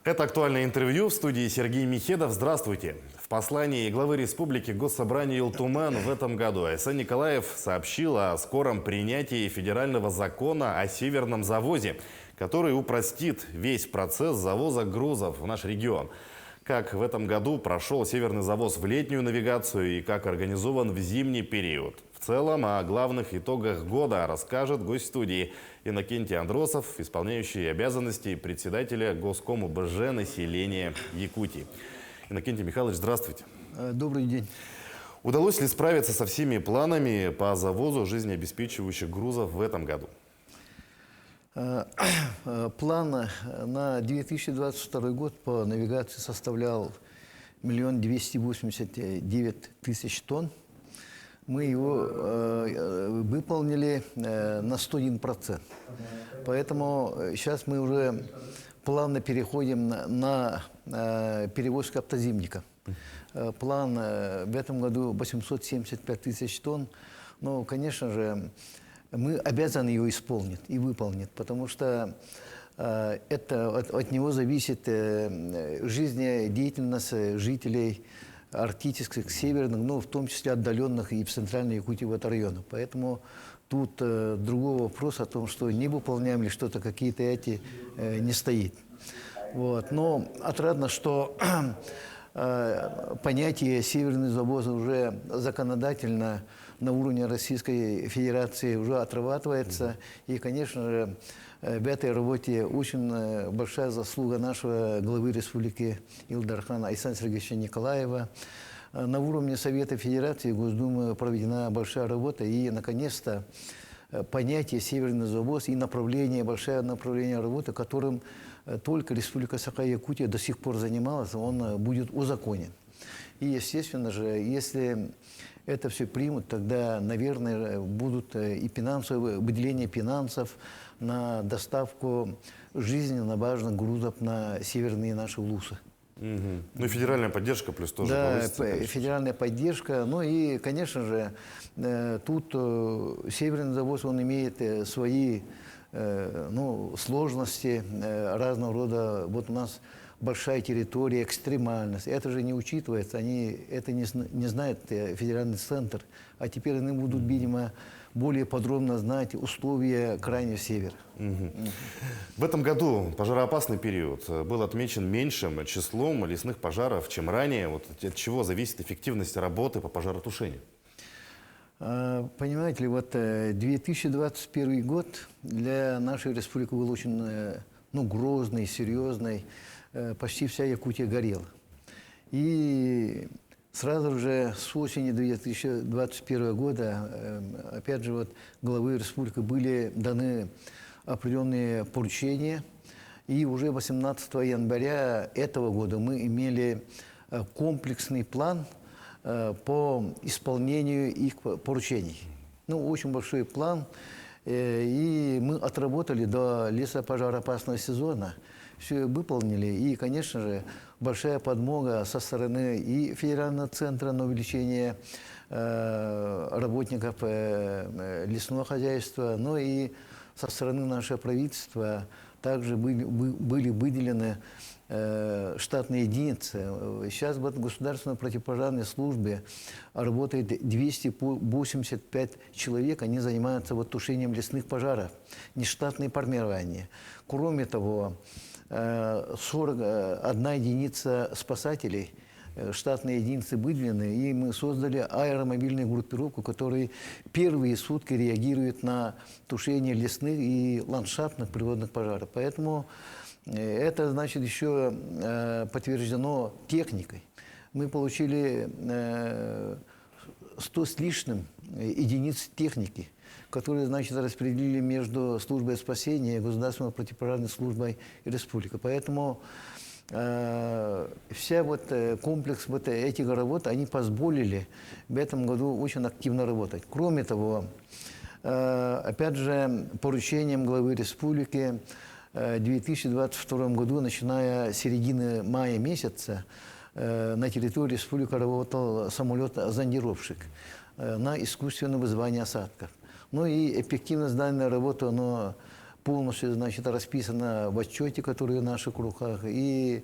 Это актуальное интервью в студии Сергей Михедов. Здравствуйте. В послании главы республики Госсобранию Илтумен в этом году Айсан Николаев сообщил о скором принятии федерального закона о северном завозе, который упростит весь процесс завоза грузов в наш регион. Как в этом году прошел северный завоз в летнюю навигацию и как организован в зимний период. В целом о главных итогах года расскажет гость студии Иннокентий Андросов, исполняющий обязанности председателя Госкому БЖ населения Якутии. Иннокентий Михайлович, здравствуйте. Добрый день. Удалось ли справиться со всеми планами по завозу жизнеобеспечивающих грузов в этом году? План на 2022 год по навигации составлял 1 289 000 тонн. Мы его выполнили на 101%. Поэтому сейчас мы уже плавно переходим на перевозку автозимника. План в этом году 875 000 тонн. Но, конечно же, мы обязаны его исполнить и выполнить, потому что от него зависит жизнедеятельность жителей арктических, северных, но в том числе отдаленных и в центральной Якутии в этом районе. Поэтому тут другой вопрос о том, что не выполняем ли что-то, какие-то эти, не стоит. Вот. Но отрадно, что понятие «северный завоз» уже законодательно на уровне Российской Федерации уже отрабатывается. И, конечно же, в этой работе очень большая заслуга нашего главы республики Илдархана Айсана Сергеевича Николаева. На уровне Совета Федерации Госдумы проведена большая работа. И, наконец-то, понятие «северный завоз» и направление, большое направление работы, которым только Республика Саха-Якутия до сих пор занималась, он будет узаконен. И, естественно же, если это все примут, тогда, наверное, будут и финансовые, выделение финансов на доставку жизненно важных грузов на северные наши улусы. Ну и федеральная поддержка плюс тоже. Да, федеральная поддержка. Ну и, конечно же, тут северный завоз, он имеет свои сложности разного рода. Вот у нас большая территория, экстремальность. Это же не учитывается, они это не знает федеральный центр. А теперь они будут, видимо, более подробно знать условия крайнего севера. В этом году пожароопасный период был отмечен меньшим числом лесных пожаров, чем ранее. Вот от чего зависит эффективность работы по пожаротушению? Понимаете ли, вот 2021 год для нашей республики был очень грозный, серьезный. Почти вся Якутия горела. И сразу же с осени 2021 года, опять же, вот главы республики были даны определенные поручения. И уже 18 января этого года мы имели комплексный план по исполнению их поручений. Ну, очень большой план. И мы отработали до лесопожароопасного сезона. Все выполнили. И, конечно же, большая подмога со стороны и федерального центра на увеличение работников лесного хозяйства, но и со стороны нашего правительства также были выделены штатные единицы. Сейчас в государственной противопожарной службе работает 285 человек. Они занимаются тушением лесных пожаров, нештатные формирования. Кроме того, 41 единица спасателей, штатные единицы выделены, и мы создали аэромобильную группировку, которая первые сутки реагирует на тушение лесных и ландшафтных природных пожаров. Поэтому это, значит, еще подтверждено техникой. Мы получили 100 с лишним единиц техники, которые, значит, распределили между службой спасения, государственной противопожарной службой и республикой. Поэтому вся комплекс этих работ, они позволили в этом году очень активно работать. Кроме того, опять же, поручением главы республики в 2022 году, начиная с середины мая месяца, на территории республики работал самолет-зондировщик на искусственное вызывание осадков. Ну и эффективность данной работы, полностью, значит, расписано в отчете, который в наших руках. И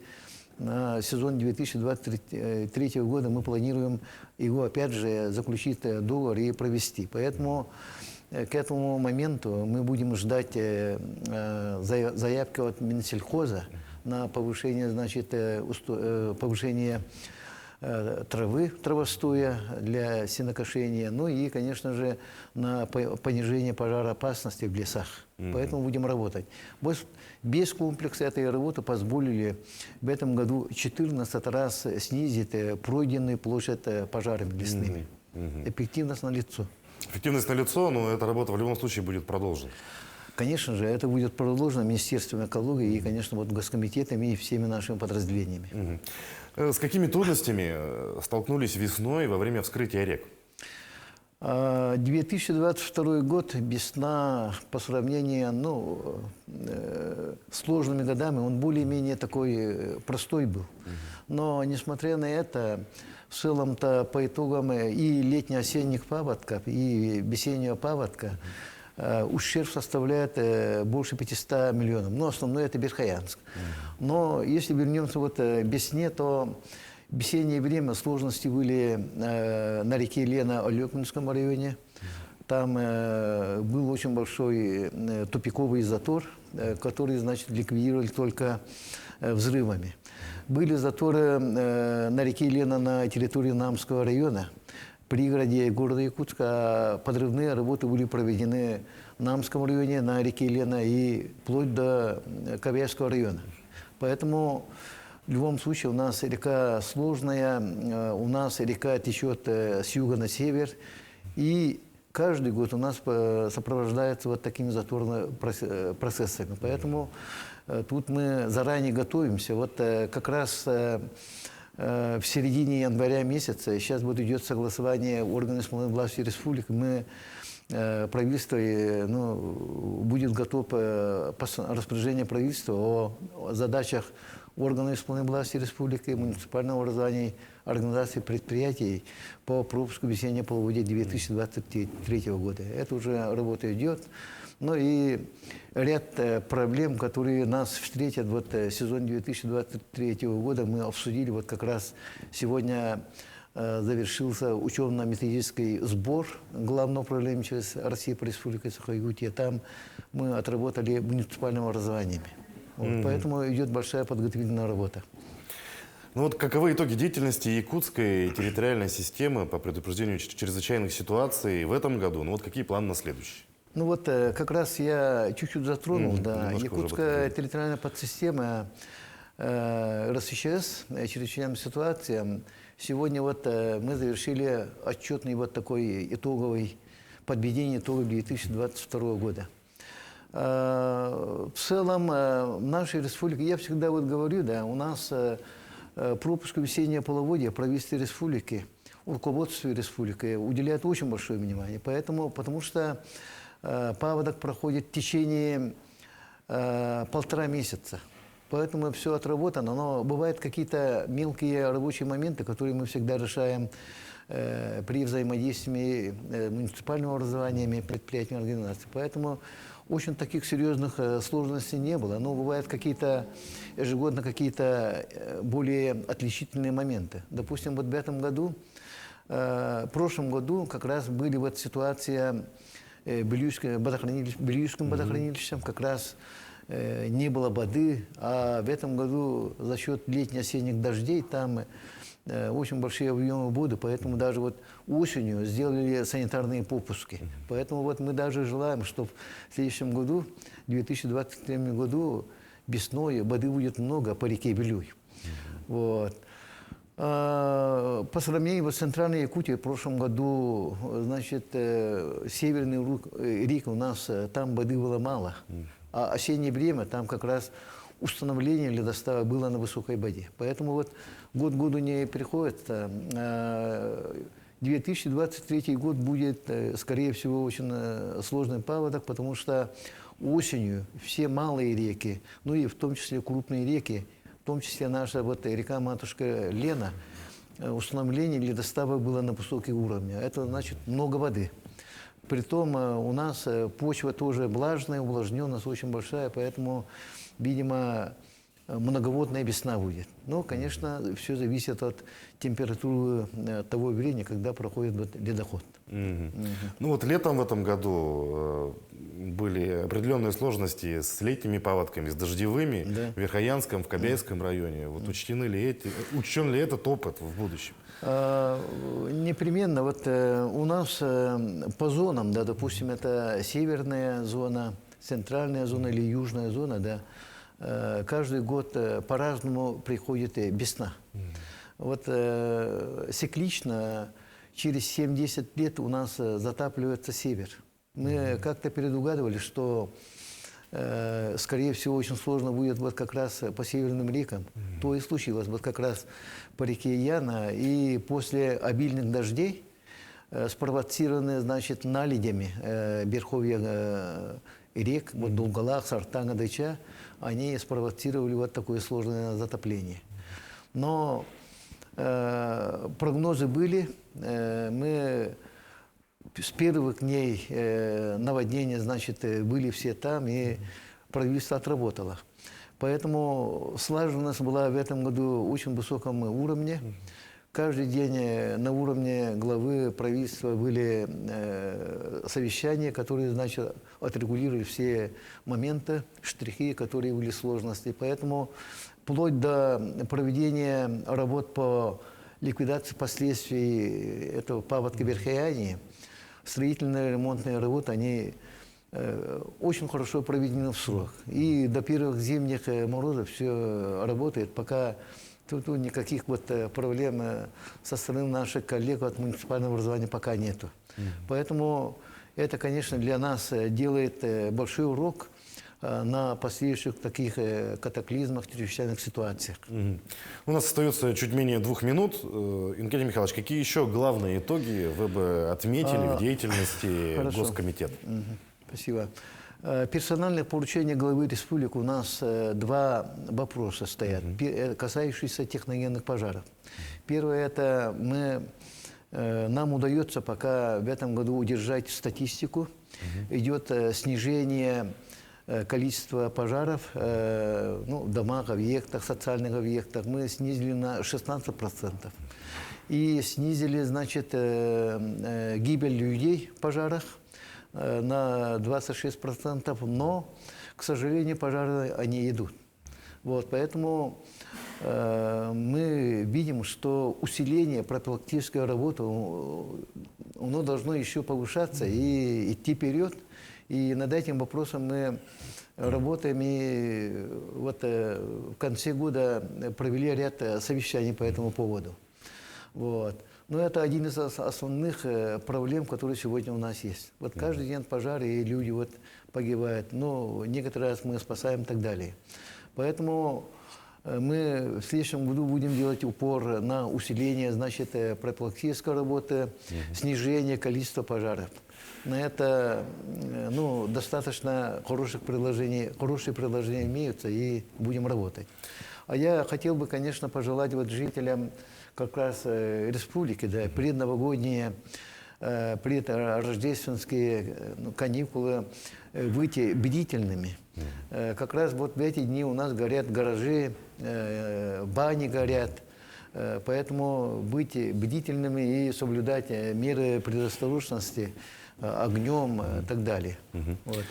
на сезон 2023 года мы планируем его, опять же, заключить договор и провести. Поэтому к этому моменту мы будем ждать заявки от Минсельхоза на повышение, значит, повышение травы, травостоя для сенокошения, ну и, конечно же, на понижение пожароопасности в лесах. Поэтому будем работать. Без комплекса этой работы позволили в этом году 14 раз снизить пройденную площадь пожарами лесными. Эффективность налицо. Эффективность налицо, но эта работа в любом случае будет продолжена. Конечно же, это будет продолжено Министерством экологии и, конечно, вот госкомитетами и всеми нашими подразделениями. С какими трудностями столкнулись весной во время вскрытия рек? 2022 год, весна, по сравнению с сложными годами, он более-менее такой простой был. Но, несмотря на это, в целом-то по итогам и летне-осенних паводков, и весеннего паводка, ущерб составляет больше 500 миллионов. Но основное это Верхоянск. Но если вернемся вот к весне, то в весеннее время сложности были на реке Лена в Алекминском районе. Там был очень большой тупиковый затор, который, значит, ликвидировали только взрывами. Были заторы на реке Лена на территории Намского района. В пригороде города Якутска подрывные работы были проведены в Намском районе, на реке Лена и вплоть до Кавязского района. Поэтому в любом случае у нас река сложная, у нас река течет с юга на север, и каждый год у нас сопровождается вот такими заторными процессами. Поэтому тут мы заранее готовимся. Вот как раз в середине января месяца, сейчас вот идет согласование органов исполнительной власти республики, правительство будет готов распоряжение правительства о задачах органов исполнительной власти республики, муниципального образования, организации предприятий по пропуску весеннего полугодия 2023 года. Это уже работа идет. Ну и ряд проблем, которые нас встретят вот сезон 2023 года, мы обсудили. Вот как раз сегодня завершился учебно-методический сбор Главного управления МЧС России по Республике Саха-Якутия. Там мы отработали муниципальным образованием. Вот, поэтому идет большая подготовительная работа. Ну вот каковы итоги деятельности якутской территориальной системы по предупреждению чрезвычайных ситуаций в этом году? Ну вот какие планы на следующий? Ну вот как раз я чуть-чуть затронул, да. Якутская территориальная подсистема РСЧС, чрезвычайным ситуациям. Сегодня вот мы завершили отчетный вот такой итоговый подведение итогов 2022 года. В целом в нашей республике, я всегда вот говорю, да, у нас пропуску весеннего полугодия правительство республики, руководство республики уделяет очень большое внимание. Потому что паводок проходит в течение 1,5 месяца. Поэтому все отработано. Но бывают какие-то мелкие рабочие моменты, которые мы всегда решаем при взаимодействии муниципального образования, предприятий, организаций. Поэтому очень таких серьезных сложностей не было. Но бывают какие-то ежегодно какие-то более отличительные моменты. Допустим, вот в этом году, в прошлом году как раз были вот ситуация Белюйским водохранилищем, как раз не было воды, а в этом году за счет летне-осенних дождей там очень большие объемы воды, поэтому даже вот осенью сделали санитарные попуски. Поэтому вот мы даже желаем, чтобы в следующем году, в 2023 году, весной воды будет много по реке Белюй. Вот. По сравнению с Центральной Якутией в прошлом году, значит, северный реки у нас там воды было мало, а осеннее время там как раз установление ледостава было на высокой воде. Поэтому вот год к году не приходится. 2023 год будет, скорее всего, очень сложный паводок, потому что осенью все малые реки, ну и в том числе крупные реки, в том числе наша вот река-матушка Лена, установление ледостава было на высоких уровнях. Это значит много воды. Притом у нас почва тоже влажная, увлажненность очень большая, поэтому, видимо, многоводная весна будет. Но, конечно, все зависит от температуры того времени, когда проходит вот ледоход. Ну вот летом в этом году были определенные сложности с летними паводками, с дождевыми в Верхоянском, в Кобяйском районе. Вот учтен ли этот опыт в будущем? Непременно. Вот у нас по зонам, да, допустим, это северная зона, центральная зона или южная зона, да, каждый год по-разному приходит весна. Вот циклично через 7-10 лет у нас затапливается север. Мы как-то предугадывали, что, скорее всего, очень сложно будет вот как раз по северным рекам. То и случилось вот как раз по реке Яна. И после обильных дождей, спровоцированные, значит, наледями верховья рек, вот Долголак, Сартан, Дыча, они спровоцировали вот такое сложное затопление. Но прогнозы были, мы с первых дней наводнения, значит, были все там, и правительство отработало. Поэтому слаженность была в этом году очень высоком уровне. Каждый день на уровне главы правительства были совещания, которые, значит, отрегулировали все моменты, штрихи, которые были сложности. Поэтому вплоть до проведения работ по ликвидации последствий этого паводка в Верхояне, строительные ремонтные работы, они очень хорошо проведены в срок. И до первых зимних морозов все работает, пока тут никаких вот проблем со стороны наших коллег от муниципального образования пока нету. Поэтому это, конечно, для нас делает большой урок на последующих таких катаклизмах, чрезвычайных ситуациях. У нас остается чуть менее 2 минут. Иннокентий Михайлович, какие еще главные итоги вы бы отметили в деятельности Госкомитета? Спасибо. Персональных поручений главы республики у нас 2 вопроса стоят, касающиеся техногенных пожаров. Первое – это нам удается пока в этом году удержать статистику. Идет снижение количества пожаров в домах, объектах, социальных объектах. Мы снизили на 16%. И снизили, значит, гибель людей в пожарах на 26%, но, к сожалению, пожары они идут. Вот, поэтому мы видим, что усиление профилактической работы, оно должно еще повышаться и идти вперед. И над этим вопросом мы работаем, и вот в конце года провели ряд совещаний по этому поводу. Вот. Но это один из основных проблем, которые сегодня у нас есть. Вот каждый день пожары, и люди вот погибают. Но некоторые раз мы спасаем и так далее. Поэтому мы в следующем году будем делать упор на усиление, значит, профилактической работы, снижение количества пожаров. На это достаточно хорошие предложения имеются, и будем работать. А я хотел бы, конечно, пожелать вот жителям как раз республики, да, предновогодние, предрождественские каникулы выйти бдительными. Как раз вот в эти дни у нас горят гаражи, бани горят. Поэтому быть бдительными и соблюдать меры предосторожности огнем и так далее. Вот,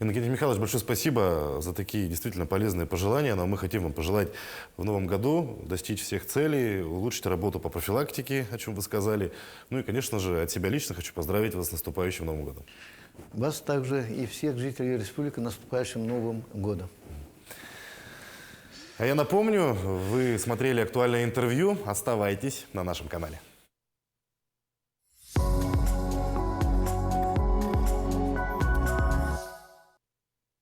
Иннокентий Михайлович, большое спасибо за такие действительно полезные пожелания. Но мы хотим вам пожелать в новом году достичь всех целей, улучшить работу по профилактике, о чем вы сказали. Ну и, конечно же, от себя лично хочу поздравить вас с наступающим Новым годом. Вас также и всех жителей республики наступающим Новым годом. А я напомню, вы смотрели актуальное интервью. Оставайтесь на нашем канале.